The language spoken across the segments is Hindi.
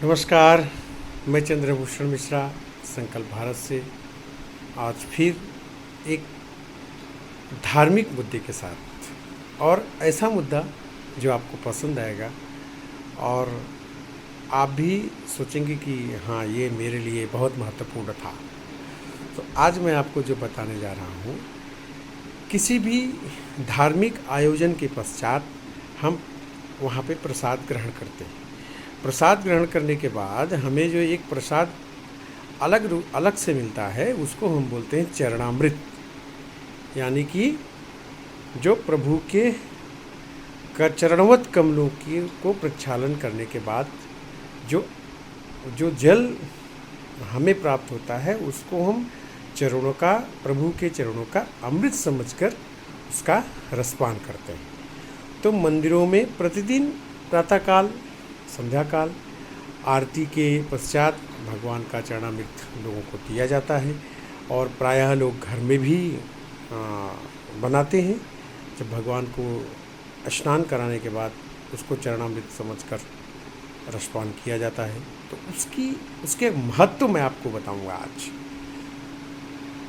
नमस्कार। मैं चंद्रभूषण मिश्रा संकल्प भारत से आज फिर एक धार्मिक मुद्दे के साथ और ऐसा मुद्दा जो आपको पसंद आएगा और आप भी सोचेंगे कि हाँ, ये मेरे लिए बहुत महत्वपूर्ण था। तो आज मैं आपको जो बताने जा रहा हूँ, किसी भी धार्मिक आयोजन के पश्चात हम वहाँ पे प्रसाद ग्रहण करते हैं। प्रसाद ग्रहण करने के बाद हमें जो एक प्रसाद अलग से मिलता है, उसको हम बोलते हैं चरणामृत। यानी कि जो प्रभु के चरणवत कमलों की को प्रक्षालन करने के बाद जो जो जल हमें प्राप्त होता है, उसको हम प्रभु के चरणों का अमृत समझकर उसका रसपान करते हैं। तो मंदिरों में प्रतिदिन प्रातःकाल, संध्या काल, आरती के पश्चात भगवान का चरणामृत लोगों को दिया जाता है और प्रायः लोग घर में भी बनाते हैं। जब भगवान को स्नान कराने के बाद उसको चरणामृत समझकर रसपान किया जाता है। तो उसके महत्व मैं आपको बताऊंगा आज।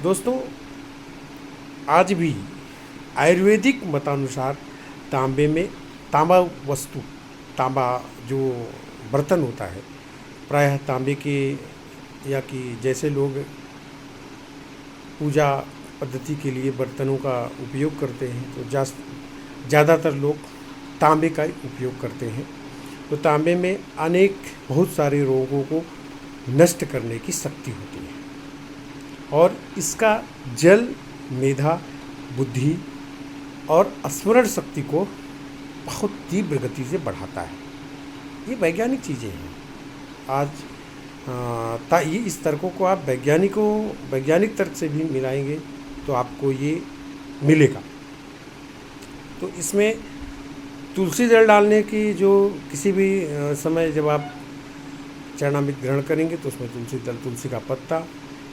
दोस्तों, आज भी आयुर्वेदिक मतानुसार तांबा जो बर्तन होता है, प्रायः तांबे के या कि जैसे लोग पूजा पद्धति के लिए बर्तनों का उपयोग करते हैं, तो ज़्यादातर लोग तांबे का ही उपयोग करते हैं। तो तांबे में बहुत सारे रोगों को नष्ट करने की शक्ति होती है और इसका जल मेधा, बुद्धि और स्मरण शक्ति को बहुत तीव्र गति से बढ़ाता है। ये वैज्ञानिक चीज़ें हैं। आज ये इस तर्कों को आप वैज्ञानिक तर्क से भी मिलाएंगे तो आपको ये मिलेगा। तो इसमें तुलसी दल डालने की जो किसी भी समय जब आप चरणामृत ग्रहण करेंगे तो उसमें तुलसी का पत्ता,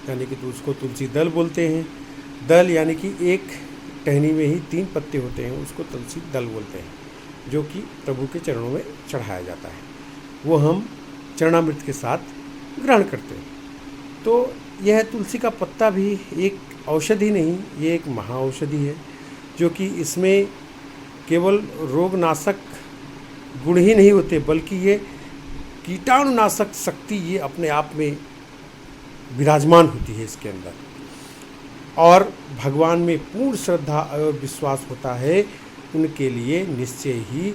यानी कि तो उसको तुलसी दल बोलते हैं। दल यानी कि एक टहनी में ही 3 पत्ते होते हैं, उसको तुलसी दल बोलते हैं, जो कि प्रभु के चरणों में चढ़ाया जाता है। वो हम चरणामृत के साथ ग्रहण करते हैं। तो यह तुलसी का पत्ता भी एक औषधि नहीं, ये एक महाऔषधि है, जो कि इसमें केवल रोगनाशक गुण ही नहीं होते, बल्कि ये कीटाणुनाशक शक्ति ये अपने आप में विराजमान होती है इसके अंदर। और भगवान में पूर्ण श्रद्धा और विश्वास होता है, उनके लिए निश्चय ही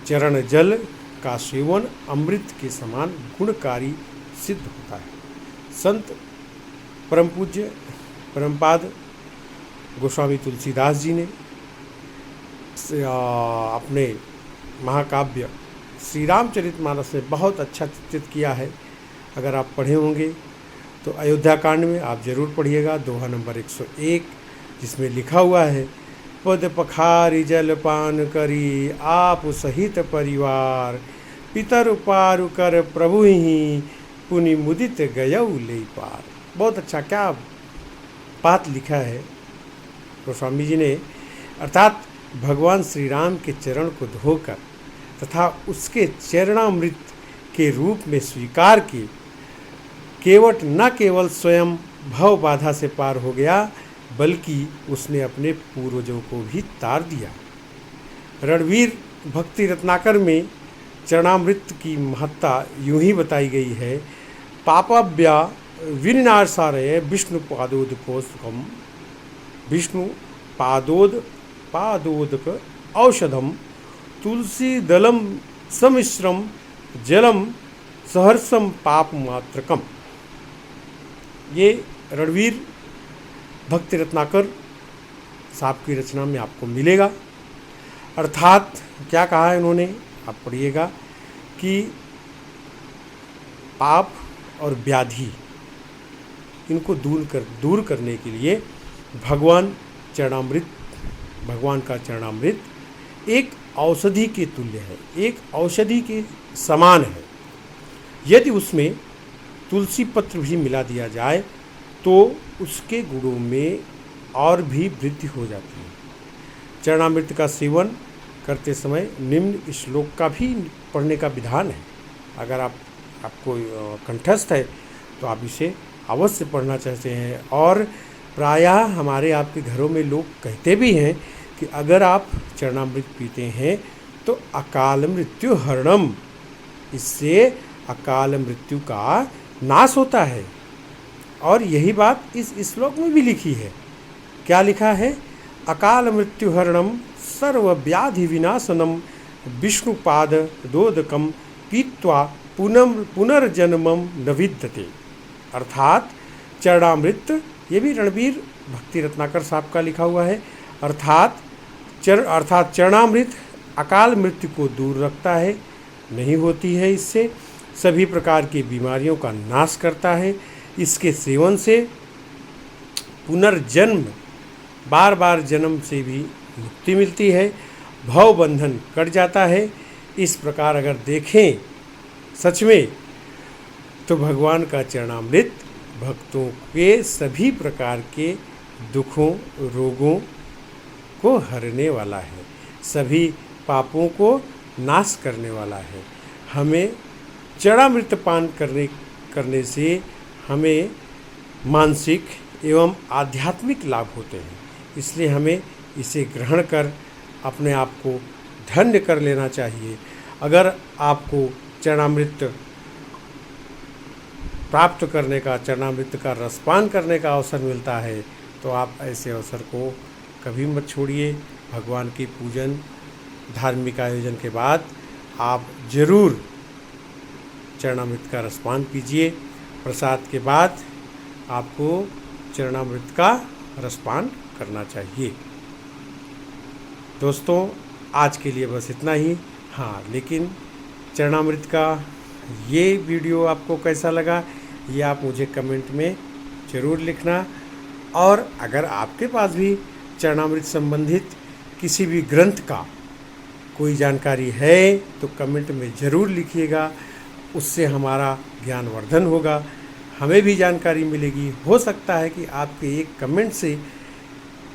चरण जल का सेवन अमृत के समान गुणकारी सिद्ध होता है। संत परम पूज्य परमपाद गोस्वामी तुलसीदास जी ने अपने महाकाव्य श्री रामचरितमानस में बहुत अच्छा चित्रित किया है। अगर आप पढ़े होंगे तो अयोध्या कांड में आप जरूर पढ़िएगा, दोहा नंबर 101, जिसमें लिखा हुआ है, पद पखारी जलपान करी आप सहित परिवार, पितर पारु कर प्रभु ही पुनि मुदित गयऊ ले पार। बहुत अच्छा, क्या बात लिखा है गोस्वामी जी ने। अर्थात भगवान श्री राम के चरण को धोकर तथा उसके चरणामृत के रूप में स्वीकार किए, न केवल स्वयं भव बाधा से पार हो गया, बल्कि उसने अपने पूर्वजों को भी तार दिया। रणवीर भक्ति रत्नाकर में चरणामृत की महत्ता यूं ही बताई गई है, पापव्या विनाशारय विष्णु पादोदकोस्कम, विष्णु पादोदक औषधम तुलसी दलम समिश्रम जलम सहर्षम पाप मात्रकम। ये रणवीर भक्ति रत्नाकर साहब की रचना में आपको मिलेगा। अर्थात क्या कहा है इन्होंने, आप पढ़िएगा कि पाप और व्याधि इनको दूर करने के लिए भगवान का चरणामृत एक औषधि के तुल्य है, एक औषधि के समान है। यदि उसमें तुलसी पत्र भी मिला दिया जाए तो उसके गुणों में और भी वृद्धि हो जाती है। चरणामृत का सेवन करते समय निम्न श्लोक का भी पढ़ने का विधान है। अगर आप आपको कंठस्थ है तो आप इसे अवश्य पढ़ना चाहते हैं। और प्रायः हमारे आपके घरों में लोग कहते भी हैं कि अगर आप चरणामृत पीते हैं तो अकाल मृत्यु हरणम, इससे अकाल मृत्यु का नाश होता है। और यही बात इस श्लोक में भी लिखी है। क्या लिखा है? अकाल मृत्यु हरणम सर्व व्याधि विनाशनम विष्णुपाद दोदकम पीत्वा पुनर्जन्मम न विद्यते। अर्थात चरणामृत, ये भी रणबीर भक्ति रत्नाकर साहब का लिखा हुआ है। अर्थात चरणामृत अकाल मृत्यु को दूर रखता है, नहीं होती है इससे, सभी प्रकार की बीमारियों का नाश करता है। इसके सेवन से पुनर्जन्म, बार बार जन्म से भी मुक्ति मिलती है, भव बंधन कट जाता है। इस प्रकार अगर देखें सच में तो भगवान का चरणामृत भक्तों के सभी प्रकार के दुखों रोगों को हरने वाला है, सभी पापों को नाश करने वाला है। हमें चरणामृत पान करने से हमें मानसिक एवं आध्यात्मिक लाभ होते हैं, इसलिए हमें इसे ग्रहण कर अपने आप को धन्य कर लेना चाहिए। अगर आपको चरणामृत प्राप्त करने का, चरणामृत का रसपान करने का अवसर मिलता है तो आप ऐसे अवसर को कभी मत छोड़िए। भगवान की पूजन धार्मिक आयोजन के बाद आप जरूर चरणामृत का रसपान कीजिए। प्रसाद के बाद आपको चरणामृत का रसपान करना चाहिए। दोस्तों, आज के लिए बस इतना ही। हाँ, लेकिन चरणामृत का ये वीडियो आपको कैसा लगा ये आप मुझे कमेंट में ज़रूर लिखना। और अगर आपके पास भी चरणामृत संबंधित किसी भी ग्रंथ का कोई जानकारी है तो कमेंट में ज़रूर लिखिएगा, उससे हमारा ज्ञानवर्धन होगा, हमें भी जानकारी मिलेगी। हो सकता है कि आपके एक कमेंट से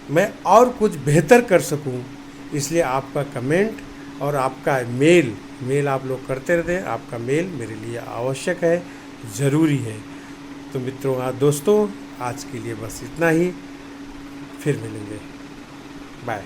मैं और कुछ बेहतर कर सकूं, इसलिए आपका कमेंट और आपका मेल आप लोग करते रहते हैं। आपका मेल मेरे लिए आवश्यक है, ज़रूरी है। तो मित्रों, दोस्तों, आज के लिए बस इतना ही। फिर मिलेंगे। बाय।